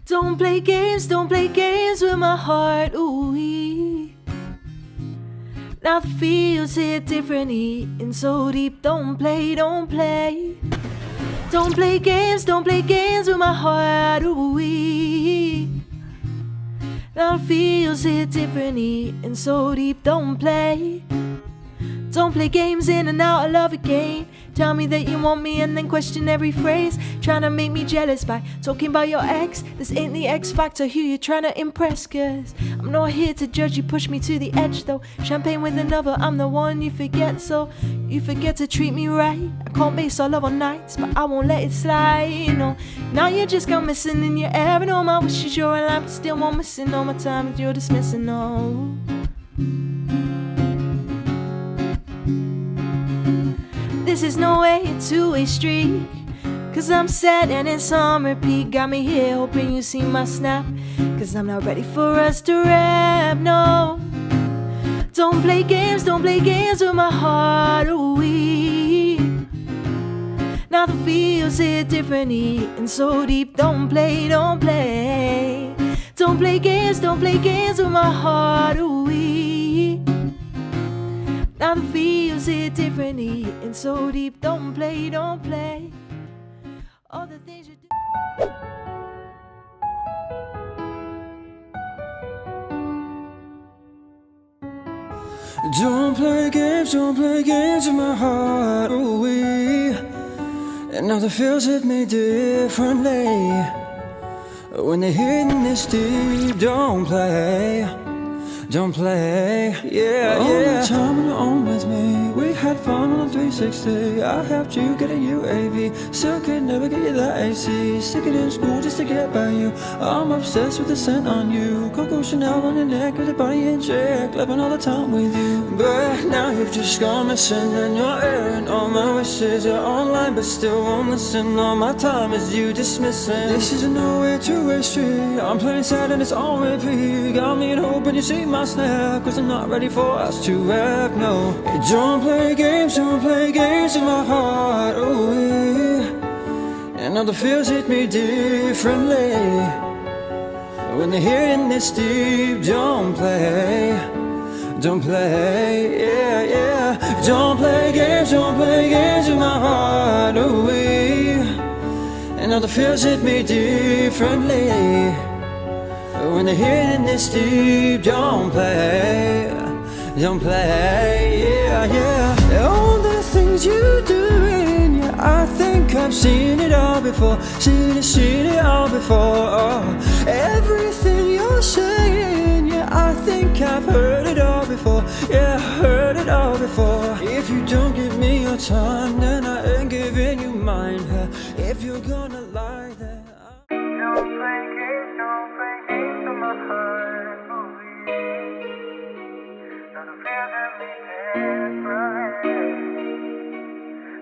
Don't play games with my heart, ooh-wee. Now the feels hit differently and so deep. Don't play Don't play games with my heart, ooh-wee. Now the feels hit differently and so deep. Don't play games in and out of love again. Tell me that you want me and then question every phrase. Trying to make me jealous by talking about your ex. This ain't the X factor, who you trying to impress. Cause I'm not here to judge you, push me to the edge though. Champagne with another, I'm the one you forget. So you forget to treat me right. I can't base our love on nights, but I won't let it slide, no. Now you just got missing in your air. And all my wishes you're alive, but still more missing. All my time that you're dismissing, no. This is no way a two-way street, cause I'm sad and it's on repeat. Got me here hoping you see my snap, cause I'm not ready for us to rap, no. Don't play games with my heart, ooh-wee. Now the feels hit differently and so deep. Don't play games with my heart, ooh-wee. Now the feels hit differently and so deep. Don't play all the things you do. Don't play games with my heart, ooh-wee. And now the feels hit me differently. When they're hitting this deep, don't play, yeah. All the time when you're on with me, we had fun on the 360. I helped you get a UAV, still could never get you that AC. Sticking in school just to get by you. I'm obsessed with the scent on you. Coco Chanel on your neck with your body in check, living all the time with you. But now you've just gone missing and you're airing all my wishes. You're online but still won't listen. All my time is you dismissing. This is a no-way two-way street. I'm playing sad and it's on repeat. Got me in hope and you see my snap, cause I'm not ready for us to rap, no. Don't play games with my heart, ooh-wee. And now the feels hit me differently. When they're hitting this deep, don't play, yeah. Don't play games with my heart, ooh-wee. And now the feels hit me differently. When they're hitting this deep, don't play, yeah. All the things you doing, yeah, I think I've seen it all before. Seen it all before. Oh, everything you're saying, yeah, I think I've heard it all before. Yeah, heard it all before. If you don't give me your time, then I ain't giving you mine. If you're gonna lie, then don't play games with my heart, ooh-wee. Now the feels that me differently.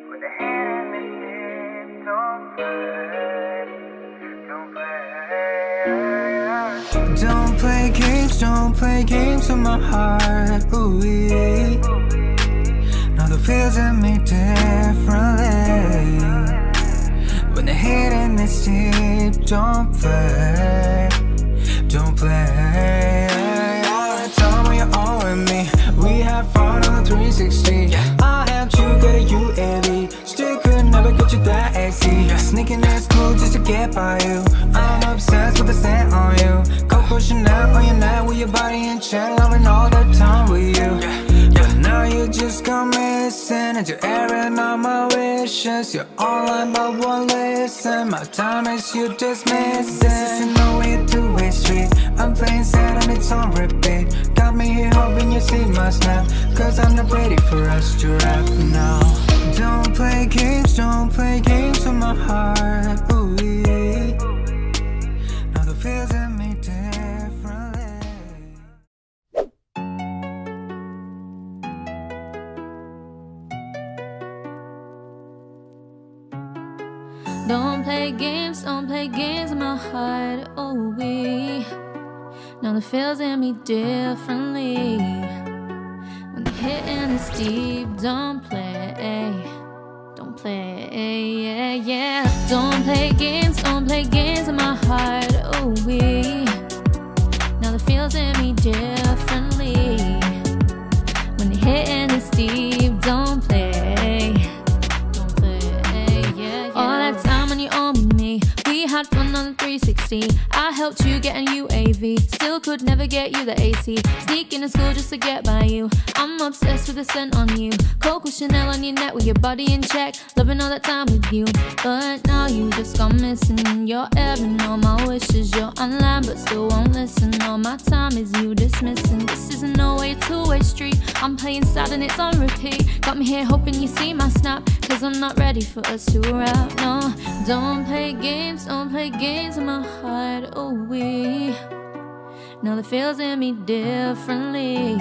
When they're hitting me deep, don't play. Don't play games with my heart, ooh-wee. Now the feels that me differently. When they're hitting this deep, don't play. All the time when you're on with me, we had fun on the 360. I helped you get a UAV, still could never get you that AC. Sneaking in school just to get by you. I'm obsessed with the scent on you. Coco Chanel on your neck with your body in check, loving all the time with you. But now you just come missing and you're airing all my wishes. You're online but won't listen. My time is you dismissing. This is a no-way two-way street. I'm playing sad and it's on repeat. Got me here hoping you see my snap, cause I'm not ready for us to rap now. Don't play games with my heart, ooh-wee. Now the feels in me differently. Don't play games with my heart, ooh-wee. Now the feels in me differently. When the hitting is deep, don't play don't play, yeah, yeah. Don't play games with my heart, oh we. Now the feels in me differently. When the hitting is deep, don't play, yeah, yeah. All that time when you own me, we had fun on the 360. I helped you get a UAV, still could never get you the AC. Sneaking to school just to get by you. I'm obsessed with the scent on you. Coco Chanel on your neck with your body in check. Loving all that time with you, but now you just gone missing. You're airing all my wishes. You're online but still won't listen. All my time is you dismissing. This isn't no way, two-way street. I'm playing sad and it's on repeat. Got me here hoping you see my snap, cause I'm not ready for us to rap. No, don't play games with my heart, oh we. Now the feels in me differently.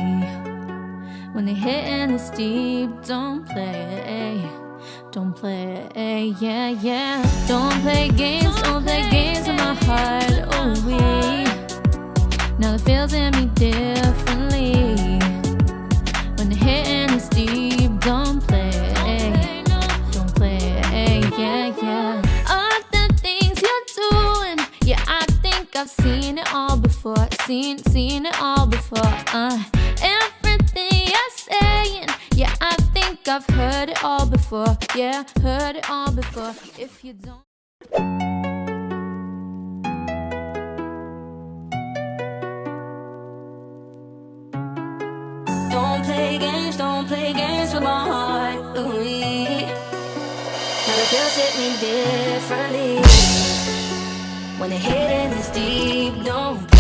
When the hitting is deep, don't play, yeah, yeah. Don't play games with my heart, oh we. Now the feels in me differently. When the hitting is deep, don't play, yeah, yeah. All the things you're doing, yeah, I think I've seen it all before. Seen it all before. Everything you're saying, yeah, I think I've heard it all before. Yeah, heard it all before. If you don't. Don't play games with my heart, ooh. Now the feels hit me differently. When the hitting is deep, don't play.